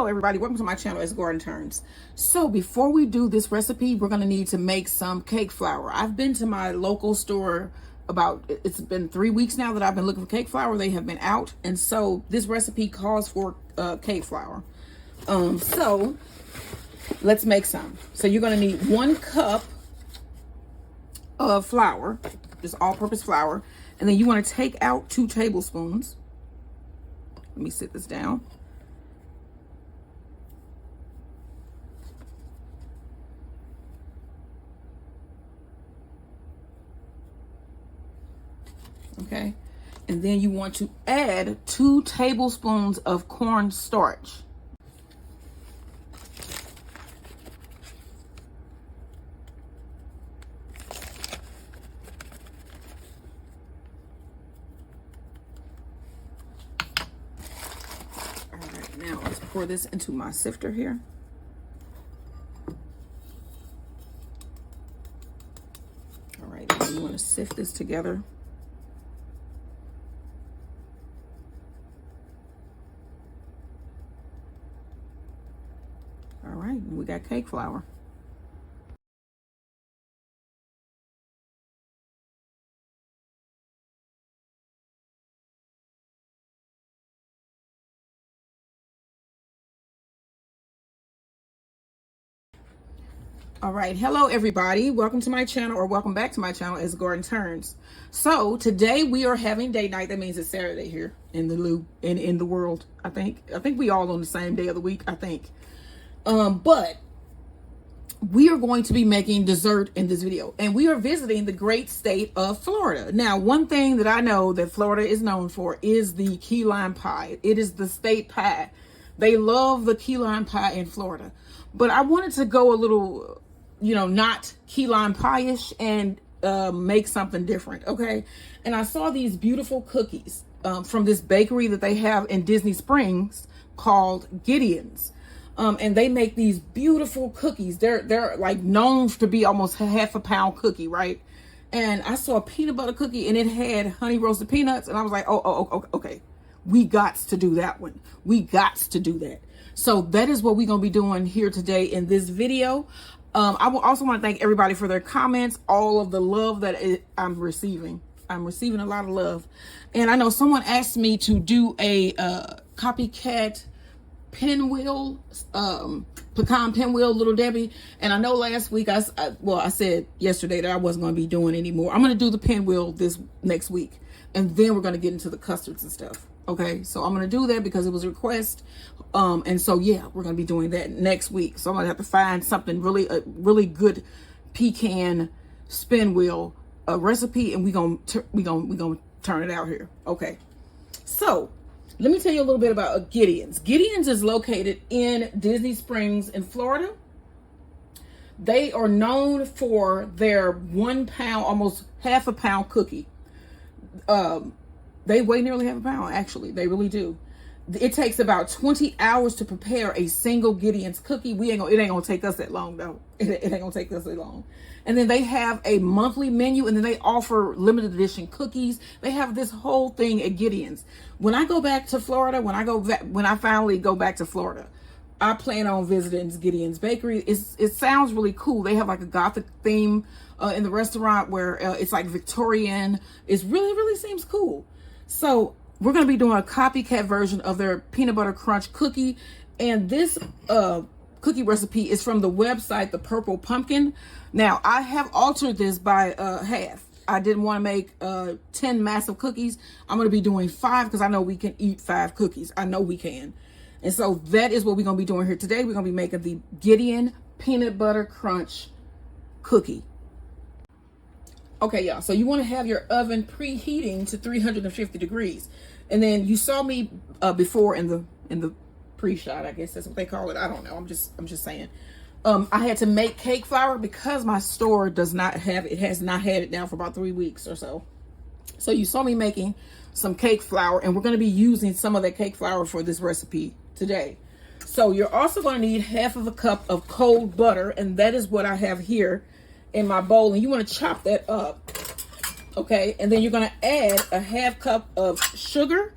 everybody, welcome to my channel as Garden Turns. So before we do this recipe, we're going to need to make some cake flour. I've been to my local store it's been 3 weeks now that I've been looking for cake flour. They have been out, and so this recipe calls for cake flour. So let's make some. So you're going to need 1 cup of flour, just all-purpose flour, and then you want to take out 2 tablespoons. Let me sit this down. Okay, and then you want to add 2 tablespoons of cornstarch. All right, now let's pour this into my sifter here. All right, now you want to sift this together. All right, we got cake flour. All right, hello everybody. Welcome to my channel, or welcome back to my channel as Garden Turns. So today we are having date night. That means it's Saturday here in the world. I think we all on the same day of the week, I think. But we are going to be making dessert in this video, and we are visiting the great state of Florida. Now, one thing that I know that Florida is known for is the key lime pie. It is the state pie. They love the key lime pie in Florida. But I wanted to go a little, not key lime pie-ish and make something different, okay? And I saw these beautiful cookies from this bakery that they have in Disney Springs called Gideon's. And they make these beautiful cookies. They're like known to be almost half a pound cookie, right? And I saw a peanut butter cookie and it had honey roasted peanuts. And I was like, oh, okay. We got to do that one. We got to do that. So that is what we're going to be doing here today in this video. I will also want to thank everybody for their comments, all of the love that I'm receiving. I'm receiving a lot of love. And I know someone asked me to do a copycat pinwheel, pecan pinwheel, Little Debbie. And I know last week, I said yesterday that I wasn't going to be doing anymore. I'm going to do the pinwheel this next week. And then we're going to get into the custards and stuff. Okay, so I'm going to do that because it was a request. And so, yeah, we're going to be doing that next week. So I'm going to have to find something really good pecan spin wheel recipe, and we're going to turn it out here. Okay. So let me tell you a little bit about Gideon's. Gideon's is located in Disney Springs in Florida. They are known for their 1 pound, almost half a pound cookie. They weigh nearly half a pound, actually. They really do. It takes about 20 hours to prepare a single Gideon's cookie. It ain't gonna take us that long, though. It ain't gonna take us that long. And then they have a monthly menu, and then they offer limited edition cookies. They have this whole thing at Gideon's. When I go back to Florida, when I finally go back to Florida, I plan on visiting Gideon Bakery. It sounds really cool. They have like a Gothic theme in the restaurant where it's like Victorian. It really seems cool. So we're going to be doing a copycat version of their peanut butter crunch cookie. And this cookie recipe is from the website, The Purple Pumpkin. Now, I have altered this by half. I didn't want to make 10 massive cookies. I'm going to be doing 5 because I know we can eat 5 cookies. I know we can. And so that is what we're going to be doing here today. We're going to be making the Gideon peanut butter crunch cookie. Okay, y'all, so you want to have your oven preheating to 350 degrees. And then you saw me before in the pre-shot, I guess that's what they call it. I don't know. I'm just saying. I had to make cake flour because my store has not had it now for about 3 weeks or so. So you saw me making some cake flour, and we're going to be using some of that cake flour for this recipe today. So you're also going to need half of a cup of cold butter, and that is what I have here in my bowl, and you want to chop that up, okay? And then you're going to add a half cup of sugar,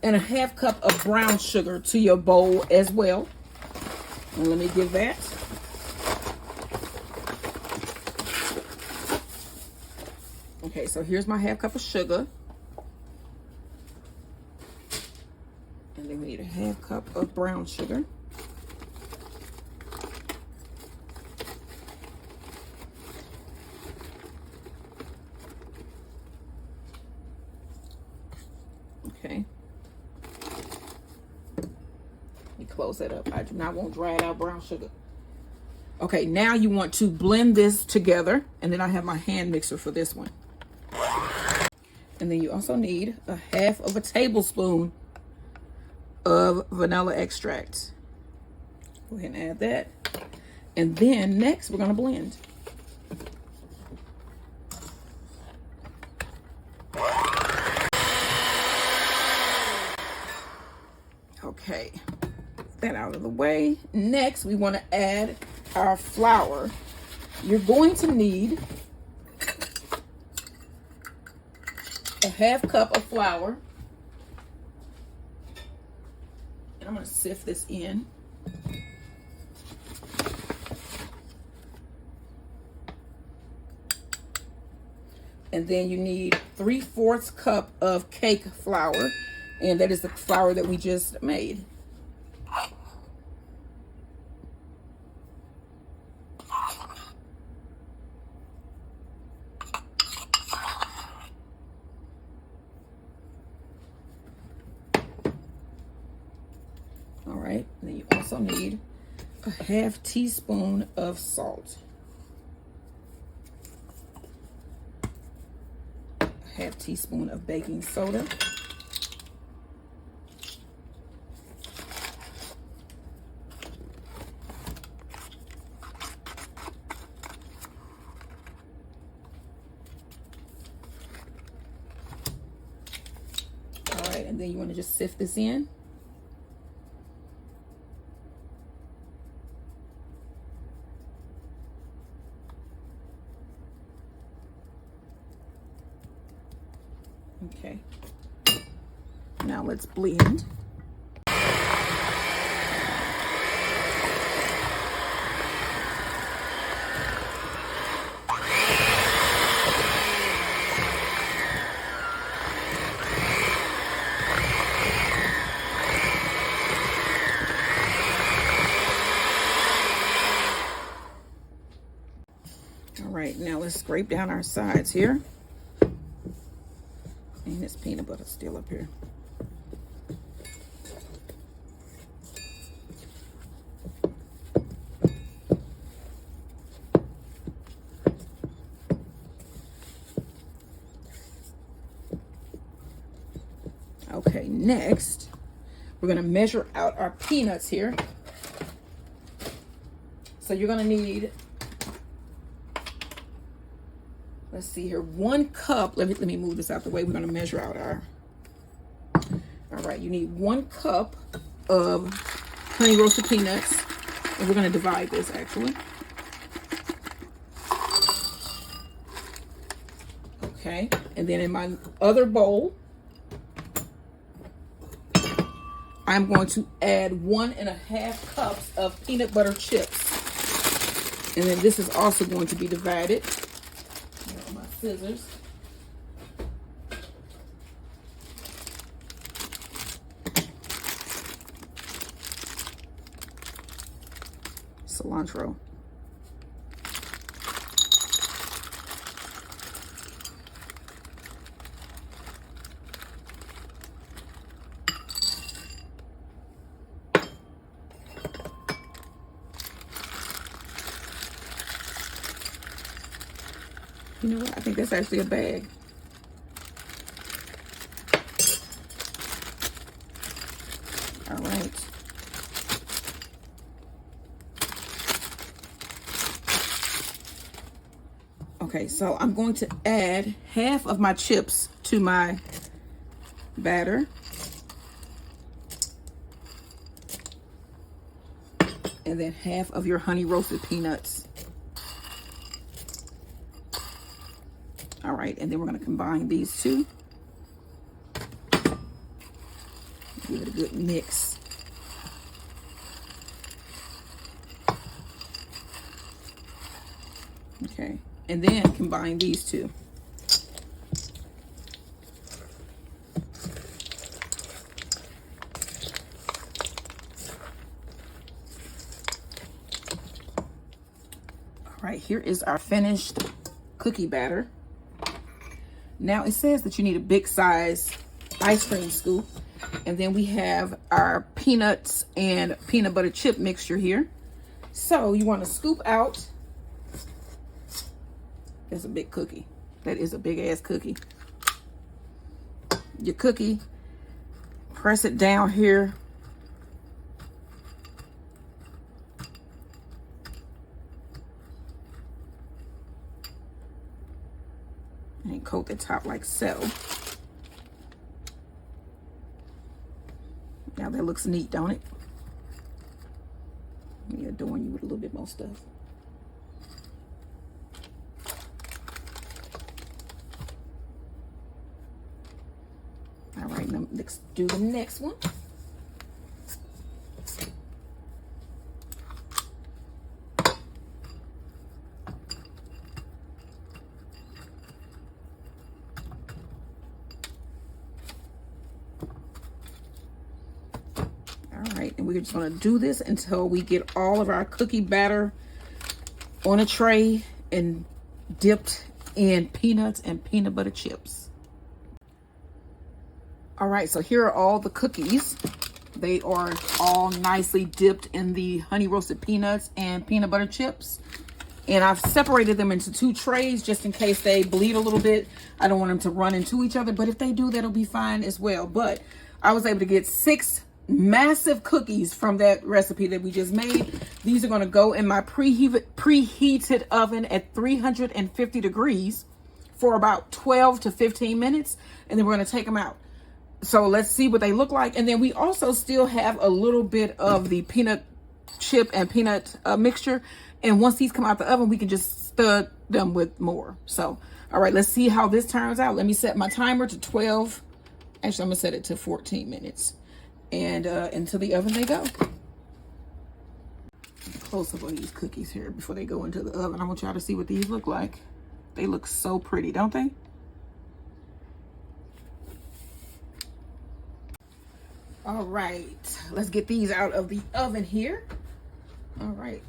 and a half cup of brown sugar to your bowl as well. And let me give that. Okay, so here's my half cup of sugar. And then we need a half cup of brown sugar. Okay. Let me close that up. I do not want dried out brown sugar. Okay, now you want to blend this together, and then I have my hand mixer for this one. And then you also need a half of a tablespoon of vanilla extract. Go ahead and add that. And then next we're gonna blend. Okay, that out of the way. Next, we want to add our flour. You're going to need a half cup of flour. And I'm going to sift this in. And then you need 3/4 cup of cake flour. And that is the flour that we just made. All right, and then you also need a half teaspoon of salt. A half teaspoon of baking soda. And then you want to just sift this in. Okay. Now let's blend. All right, now let's scrape down our sides here. And this peanut butter still up here. Okay, next, we're gonna measure out our peanuts here. So you're gonna need, let's see here, 1 cup. Let me move this out the way. We're gonna measure out our, all right, you need 1 cup of honey roasted peanuts. And we're gonna divide this actually. Okay, and then in my other bowl, I'm going to add 1.5 cups of peanut butter chips. And then this is also going to be divided. My scissors. Cilantro. You know what? I think that's actually a bag. All right. Okay, so I'm going to add half of my chips to my batter. And then half of your honey roasted peanuts. All right, and then we're going to combine these two. Give it a good mix. Okay, and then combine these two. All right, here is our finished cookie batter. Now it says that you need a big size ice cream scoop. And then we have our peanuts and peanut butter chip mixture here. So you want to scoop out. That's a big cookie. That is a big ass cookie. Your cookie, press it down here. And coat the top like so. Now that looks neat, don't it? Yeah, adorn you with a little bit more stuff. All right, now let's do the next one. And we're just going to do this until we get all of our cookie batter on a tray and dipped in peanuts and peanut butter chips. All right, so here are all the cookies. They are all nicely dipped in the honey roasted peanuts and peanut butter chips. And I've separated them into 2 trays just in case they bleed a little bit. I don't want them to run into each other, but if they do, that'll be fine as well. But I was able to get 6 massive cookies from that recipe that we just made. These are going to go in my preheated oven at 350 degrees for about 12 to 15 minutes. And then we're going to take them out. So let's see what they look like. And then we also still have a little bit of the peanut chip and peanut mixture. And once these come out the oven, we can just stir them with more. So, all right, let's see how this turns out. Let me set my timer to 12. Actually, I'm going to set it to 14 minutes. And into the oven they go. Close up on these cookies here before they go into the oven. I want y'all to see what these look like. They look so pretty, don't they? All right, let's get these out of the oven here. All right.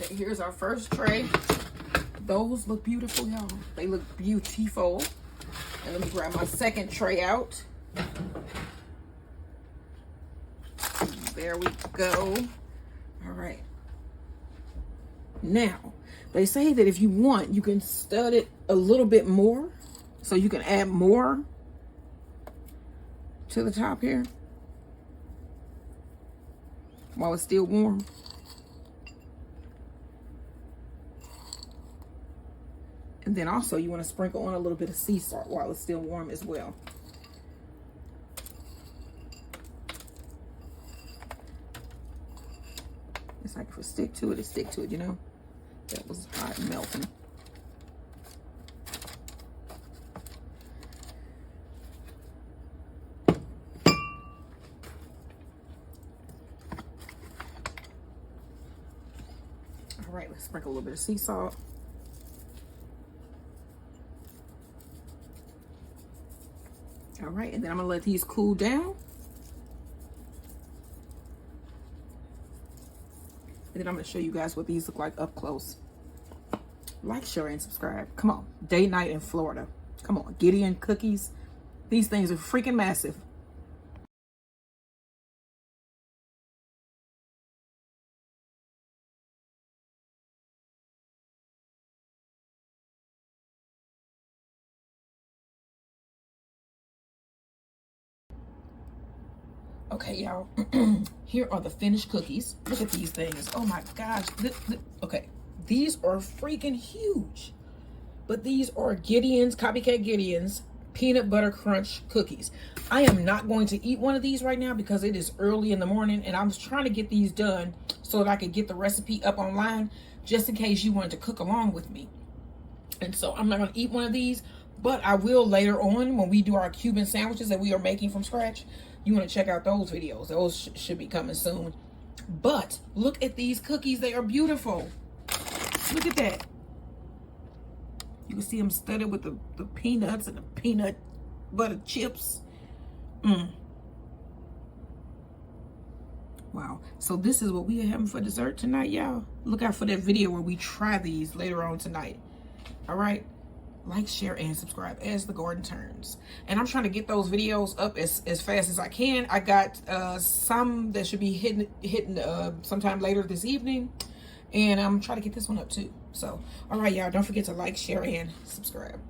Okay, here's our first tray. Those look beautiful, y'all. They look beautiful. And let me grab my second tray out. There we go. All right. Now, they say that if you want, you can stud it a little bit more. So you can add more to the top here while it's still warm. And then also you want to sprinkle on a little bit of sea salt while it's still warm as well. It's like if we stick to it, you know? That was hot and melting. All right, let's sprinkle a little bit of sea salt. All right, and then I'm gonna let these cool down. And then I'm gonna show you guys what these look like up close. Like, share, and subscribe. Come on, day night in Florida. Come on, Gideon cookies. These things are freaking massive. Okay, y'all, here are the finished cookies. Look at these things. Oh my gosh. Okay, these are freaking huge. But these are Gideon's, Copycat Gideon's peanut butter crunch cookies. I am not going to eat one of these right now because it is early in the morning and I was trying to get these done so that I could get the recipe up online just in case you wanted to cook along with me. And so I'm not gonna eat one of these, But I will later on, when we do our Cuban sandwiches that we are making from scratch, you want to check out those videos. Those should be coming soon. But look at these cookies. They are beautiful. Look at that. You can see them studded with the peanuts and the peanut butter chips. Wow. So this is what we are having for dessert tonight, y'all. Look out for that video where we try these later on tonight. All right. Like, share, and subscribe as the garden turns. And I'm trying to get those videos up as fast as I can. I got some that should be hitting sometime later this evening. And I'm trying to get this one up too. So, all right, y'all. Don't forget to like, share, and subscribe.